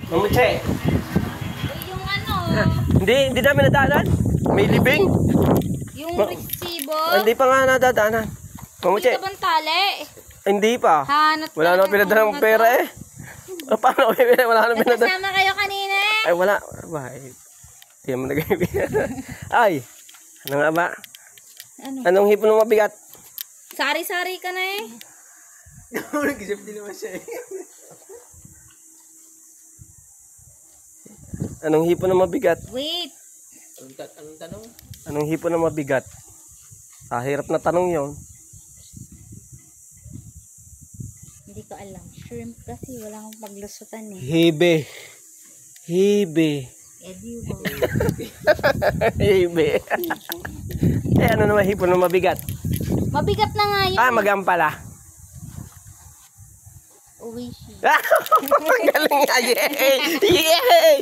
Mamuche. Yung ano, Hindi namin nadaanan. May libing. yung resibo. Hindi pa nga nadadaanan. Mamuche. Dito bang tali? Hindi pa. Hanot Wala na pinadalang pera eh. Paano? Wala na pinadalang. Kasama kayo kanina. Ay, wala. Aba, hindi naman nag-ibig. Ay, ano nga ba? Ano? Anong hipon ng mabigat? Sari-sari ka na eh. Nag-isip din naman siya eh. Anong hipon ng mabigat? Wait. Anong tanong? Anong hipon ng mabigat? Ah, hirap na tanong yon. Hindi ko alam. Shrimp kasi wala akong paglusutan eh. Hibe. Hibe. Eddie, Hibe. Eh, ano naman hipon ng mabigat? mabigat na nga yun. Ah, magang pala. Uwishi. Galing nga. Yay! Yay!